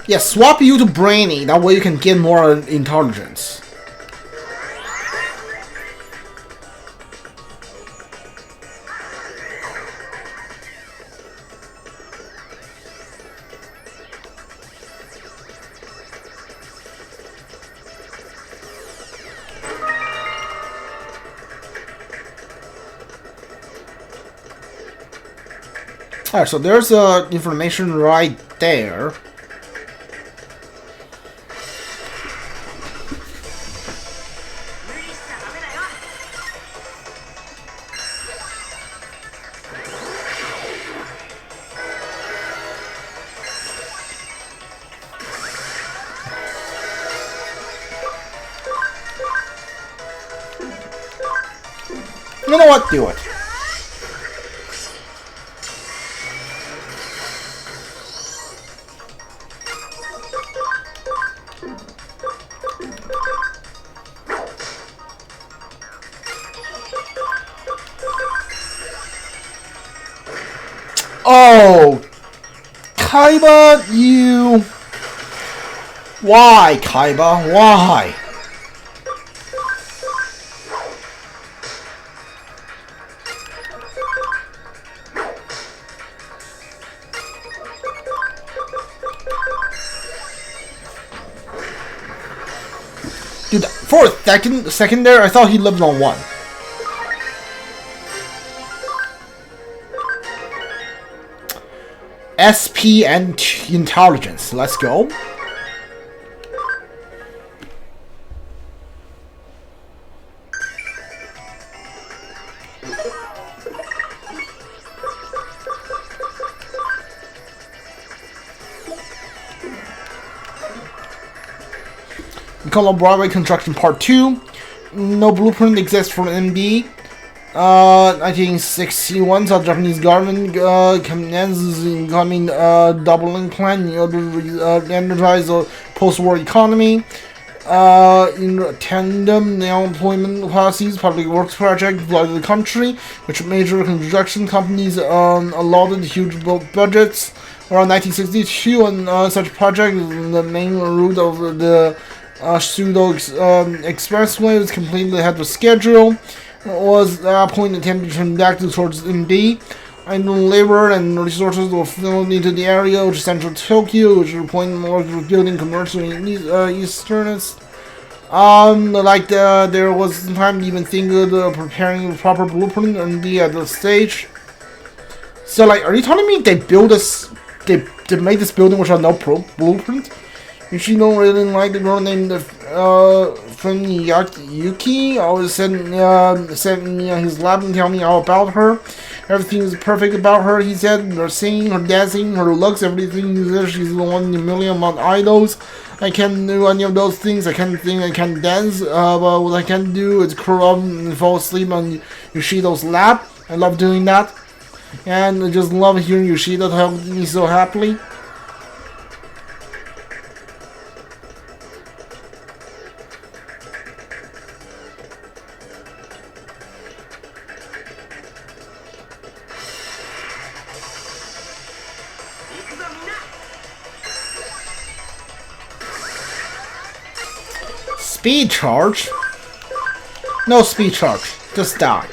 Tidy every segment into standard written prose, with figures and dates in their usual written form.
Yeah, swap you to Brainy. That way you can get more intelligence. Alright, so there's information right there. You know what? Do it. Oh, Kaiba, you... Why, Kaiba? Why? Dude, for a second there, I thought he lived on 1. SP and intelligence. Let's go. Call of Broadway Construction Part 2. No blueprint exists for MB. 1961, South Japanese government commences incoming doubling plan to energize the post-war economy. In tandem, the employment policies, public works project flooded the country, which major construction companies allotted huge budgets. Around 1962, and such project, the main route of the pseudo expressway was completely ahead of schedule. Was at that point attempted to turn back towards MD. Idle labor and resources were flowed into the area, which is central Tokyo, which is the point of building commercial in Easternest. There was some time to even think of preparing the proper blueprint and be at the stage. So, like, are you telling me they build this, they made this building which had no blueprint? You should don't really like the girl named from Yuki. Always send me on his lab and tell me all about her. Everything is perfect about her, he said. Her singing, her dancing, her looks, everything. He said she's the one in a million among idols. I can't do any of those things. I can't sing, I can't dance. But what I can do is curl up and fall asleep on Yoshido's lap. I love doing that. And I just love hearing Yoshida tell me so happily. Speed charge? No speed charge. Just die.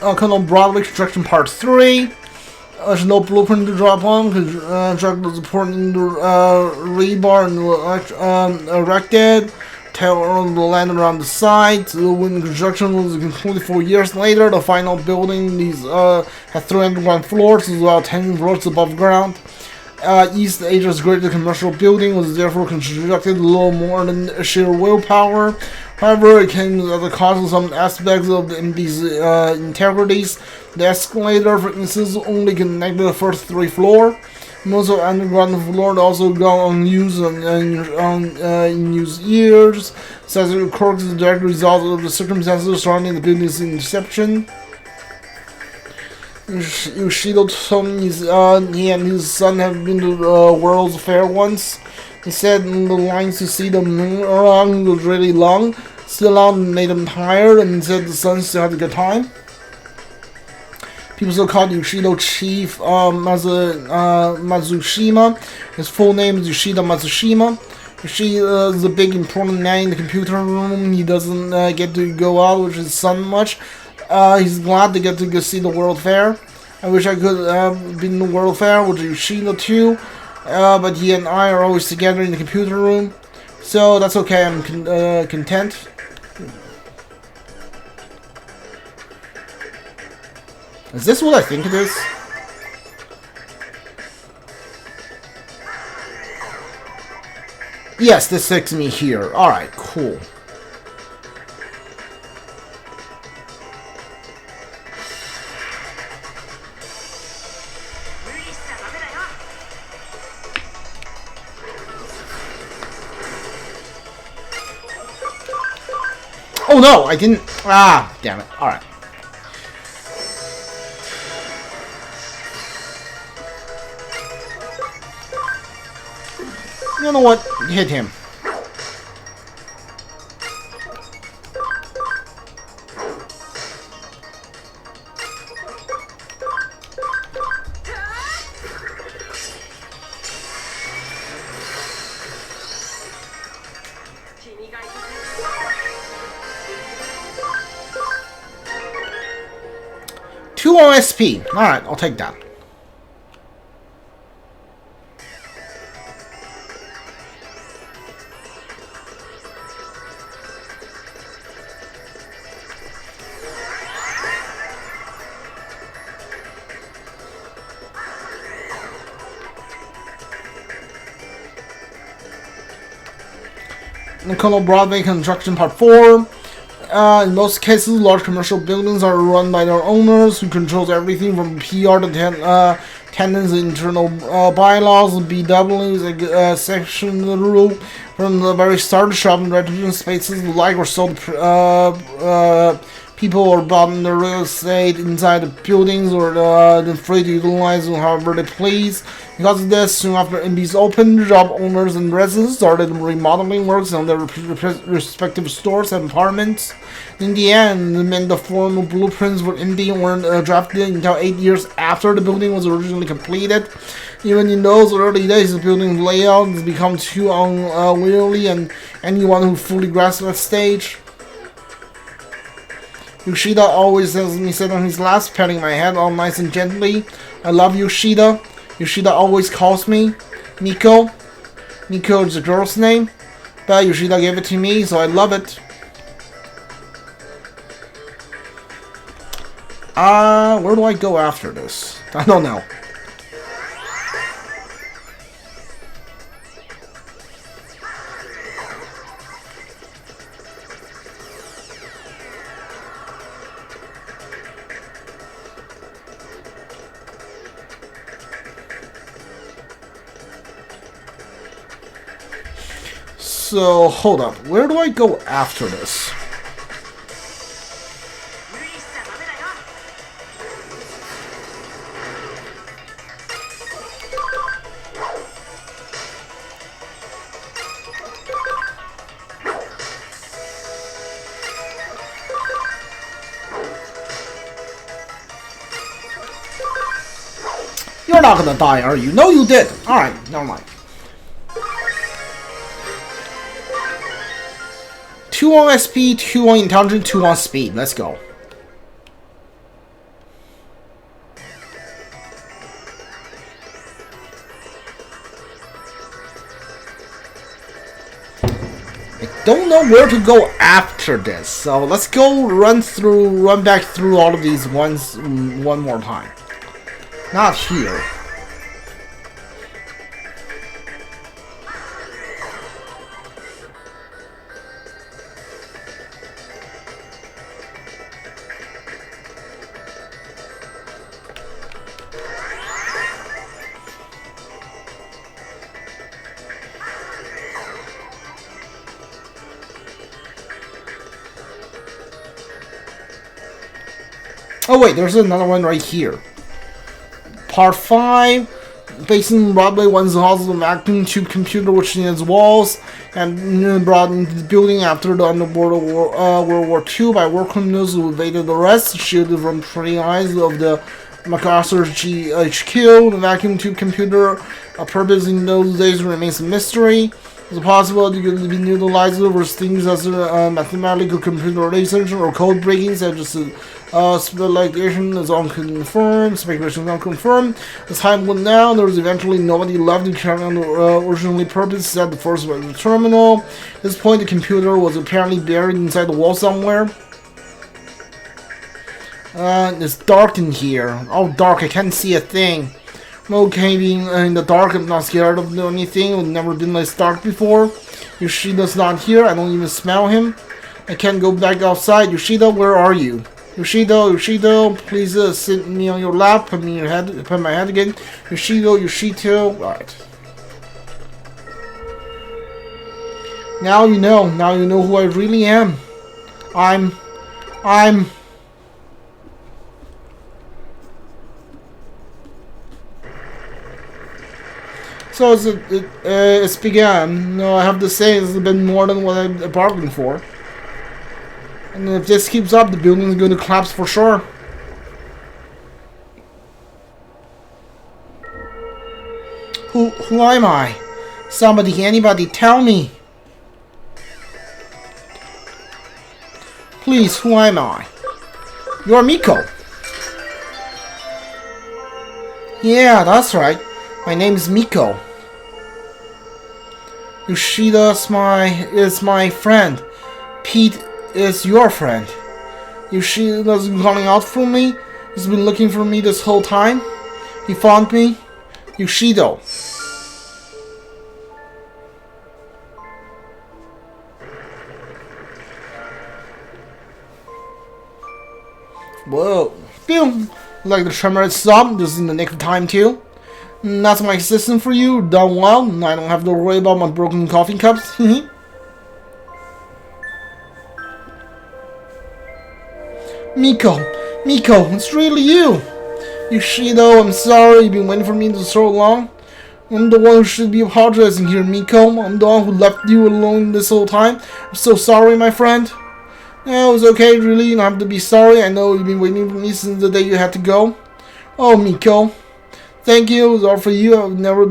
Colonel Broadway Construction Part 3. There's no blueprint to drop on because truck was supporting the rebar and erected. Tower landed around the site. When construction was concluded 4 years later, the final building had 3 underground floors, as well as 10 floors above ground. East Asia's greatest commercial building was therefore constructed a little more than sheer willpower. However, it came at the cost of some aspects of the MD's integrities. The escalator, for instance, only connected the first 3 floors. Most of the underground floor also gone unused in used years. Such quirks is a direct result of the circumstances surrounding the building's inception. Yoshido told me he and his son have been to the World's Fair once. He said the lines to see the moon around was really long. Still on made him tired, and he said the son still had a good time. People still called Yoshido Chief Matsushima. His full name is Yoshida Matsushima. Yoshida is a big important man in the computer room. He doesn't get to go out with his son much. He's glad to get to go see the World Fair. I wish I could have been in the World Fair with Yoshida too, but he and I are always together in the computer room, so that's okay. I'm content. Is this what I think it is? Yes, this takes me here. Alright, cool. Oh no, I didn't. Ah, damn it. Alright. You know what? Hit him. Two OSP. Alright, I'll take that. Colonel Broadway Construction Part 4. In most cases, large commercial buildings are run by their owners, who controls everything from PR to tenants' internal bylaws. BW's section the rule from the very start. The shop and residence spaces alike were sold. People are bought in the real estate inside the buildings, or they're free to utilize them however they please. Because of this, soon after MBs opened, job owners and residents started remodeling works on their respective stores and apartments. In the end, the formal blueprints for MB weren't drafted until 8 years after the building was originally completed. Even in those early days, the building's layout has become too unwieldy, and anyone who fully grasps that stage. Yoshida always has me sit on his lap, patting my head all nice and gently. I love Yoshida. Yoshida always calls me Miko. Miko is a girl's name, but Yoshida gave it to me, so I love it. Where do I go after this? I don't know. So, hold up. Where do I go after this? You're not gonna die, are you? No, you did! Alright, never mind. 2 on SP, 2 on intelligence, 2 on speed. Let's go. I don't know where to go after this, so let's go run back through all of these one more time. Not here. Oh wait, there's another one right here. Part 5, facing Broadway one's house a vacuum tube computer which in its walls and brought into the building after the underworld World War II by war criminals who evaded arrest, shielded from prying eyes of the MacArthur's GHQ. The vacuum tube computer, purpose in those days remains a mystery. It's possible it could be utilized for things as mathematical computer research or code breaking, such as speculation is unconfirmed, speculation is unconfirmed. As time went down, there was eventually nobody left to carry on the original purpose set the first by the terminal. At this point, the computer was apparently buried inside the wall somewhere. It's dark in here. Oh, dark, I can't see a thing. I'm okay being in the dark, I'm not scared of anything. I've never been this dark before. Yoshida's not here, I don't even smell him. I can't go back outside. Yoshida, where are you? Yoshida, please sit me on your lap, put me in your head, put my head again. Yoshida. Alright. Now you know who I really am. I'm So it's begun. No, I have to say it's been more than what I bargained for. And if this keeps up, the building is going to collapse for sure. Who am I? Somebody, anybody, tell me. Please, who am I? You're Miko. Yeah, that's right. My name is Miko. Yoshida is my friend. Pete is your friend. Yoshida's been calling out for me. He's been looking for me this whole time. He found me. Yoshida. Whoa. Boom. Like the tremor had stopped. This is in the nick of time too. That's my assistant for you. Done well. I don't have to worry about my broken coffee cups. Miko, it's really you. Yoshida, I'm sorry you've been waiting for me for so long. I'm the one who should be apologizing here, Miko. I'm the one who left you alone this whole time. I'm so sorry, my friend. No, it's okay, really. You don't have to be sorry. I know you've been waiting for me since the day you had to go. Oh, Miko. Thank you. It was all for you. I've never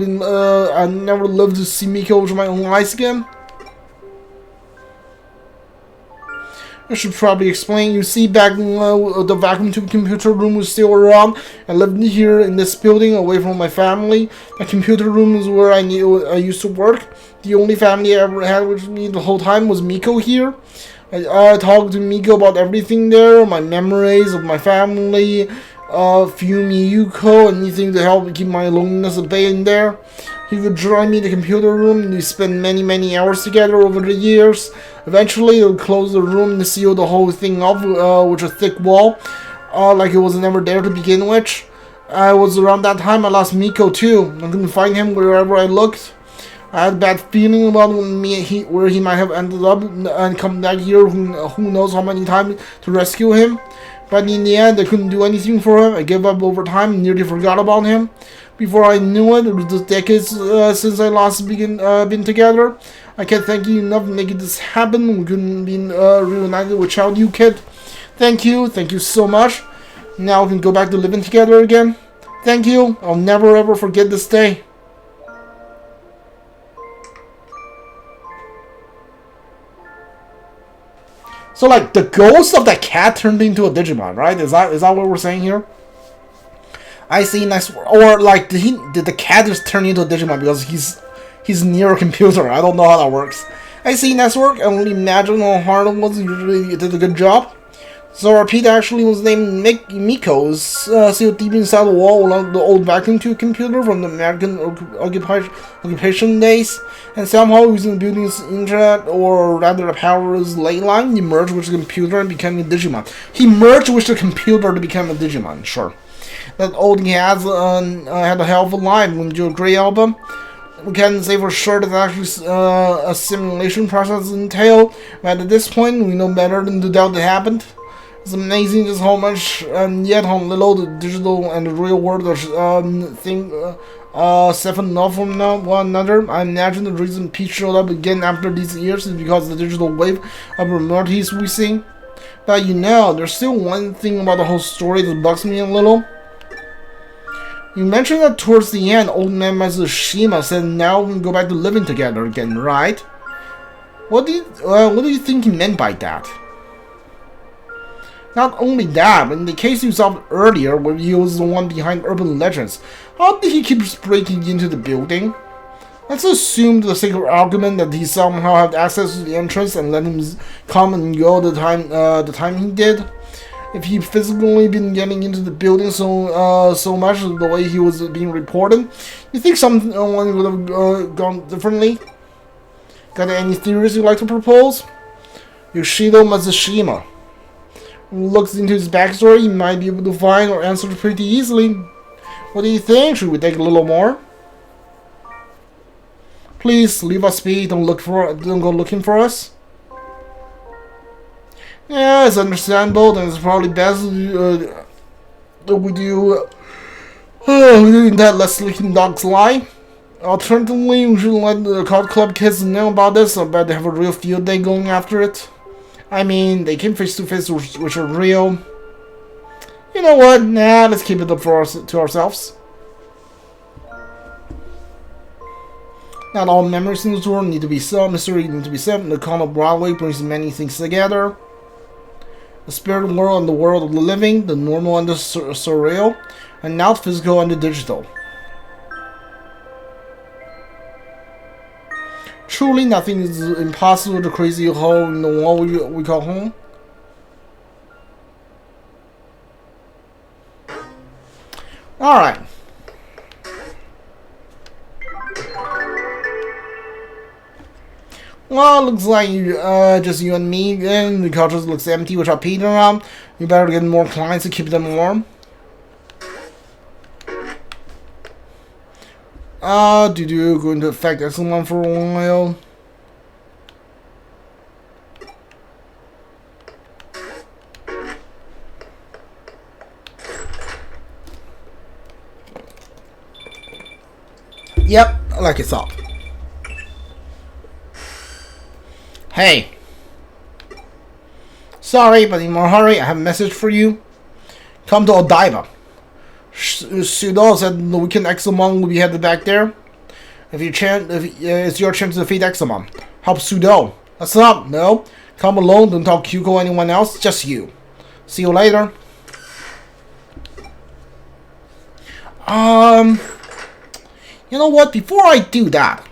lived to see Miko with my own eyes again. I should probably explain. You see, back when the vacuum tube computer room was still around, I lived here in this building away from my family. The computer room is where I used to work. The only family I ever had with me the whole time was Miko here. I talked to Miko about everything there, my memories of my family, Fumi, Yuko, anything to help keep my loneliness at bay in there. He would join me in the computer room, and we spent many hours together over the years. Eventually, he would close the room and seal the whole thing up with a thick wall, like it was never there to begin with. I was around that time I lost Miko too. I couldn't find him wherever I looked. I had a bad feeling about where he might have ended up and come back here who knows how many times to rescue him. But in the end, I couldn't do anything for him. I gave up over time and nearly forgot about him. Before I knew it, it was just decades since I last been together. I can't thank you enough for making this happen. We couldn't be reunited without you, kid. Thank you so much. Now we can go back to living together again. Thank you. I'll never ever forget this day. So, like, the ghost of the cat turned into a Digimon, right? Is that what we're saying here? I see, nice. Or, like, did the cat just turn into a Digimon because he's near a computer? I don't know how that works. I see network. I only imagine how hard it was. Usually, it did a good job. So our Pete actually was named Miko. Is sealed deep inside the wall along the old vacuum tube computer from the American occupation days, and somehow using the building's internet, or rather the power's ley line, he merged with the computer and became a Digimon. He merged with the computer to become a Digimon. Sure, that old he has had a hell of a life. When you do a great album. We can't say for sure that actually a simulation process entailed, but at this point we know better than the doubt that happened. It's amazing just how much and yet how little the digital and the real world are seven off from one another. I imagine the reason Pete showed up again after these years is because of the digital wave of remoters we see. But you know, there's still one thing about the whole story that bugs me a little. You mentioned that towards the end, old man Matsushima said now we can go back to living together again, right? What do you think he meant by that? Not only that, but in the case you solved earlier, where he was the one behind urban legends, how did he keep breaking into the building? Let's assume the sake of argument that he somehow had access to the entrance and let him come and go the time he did. If he physically been getting into the building so much the way he was being reported, you think someone would have gone differently? Got any theories you'd like to propose? Yoshido Matsushima. Looks into his backstory, you might be able to find or answer pretty easily. What do you think? Should we take a little more? Please leave us be. Don't go looking for us. Yeah, it's understandable. Then it's probably best that we do that less leaking dogs lie. Alternatively, we should let the card club kids know about this. I bet they have a real field day going after it. I mean, they came face to face which are real. You know what? Nah, let's keep it up to ourselves. Not all memories in the tour need to be solved. Mystery need to be solved. The Con of Broadway brings many things together. The spirit world and the world of the living, the normal and the surreal, and now the physical and the digital. Truly, nothing is impossible. The crazy hole in the wall we call home. All right. Well, looks like just you and me again. The couch looks empty without Pete around. We better get more clients to keep them warm. Going to affect Excellent for a while. Yep, like it's up. Hey. Sorry, but in more hurry, I have a message for you. Come to Odaiba. Sudo said the weekend Examon will be headed back there. It's your chance to defeat Examon. Help Sudo. What's up? No? Come alone, don't talk Kyuko or anyone else, just you. See you later. You know what? Before I do that,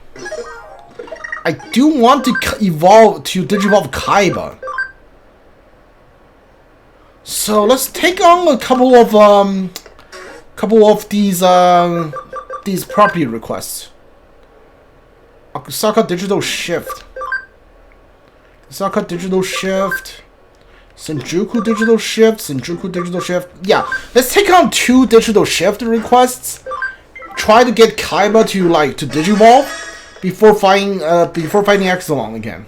I do want to evolve to Digivolve Kaiba. So let's take on a couple of these property requests. Akusaka Digital Shift. Akusaka Digital Shift. Senjuku Digital Shift. Senjuku Digital Shift. Yeah, let's take on 2 Digital Shift requests. Try to get Kaiba to Digivolve before fighting Exelon again.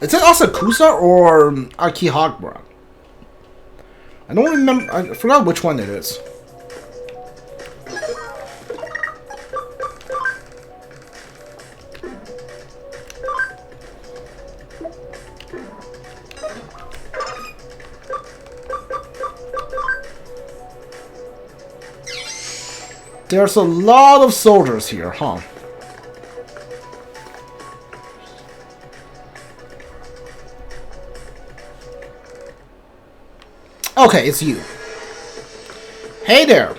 Is it Asakusa or Akihabara? I don't remember. I forgot which one it is. There's a lot of soldiers here, huh? Okay, it's you. Hey there.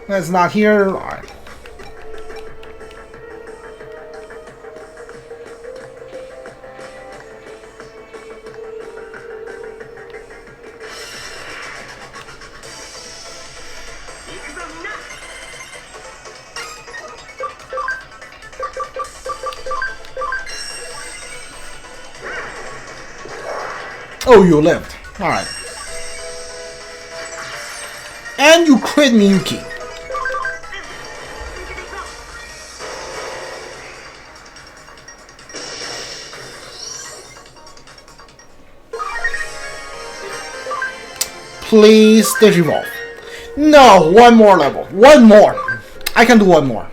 That's not here. Alright. Oh, you lived. Alright. And you crit Miyuki. Please Digivolve. No, one more level. One more. I can do one more.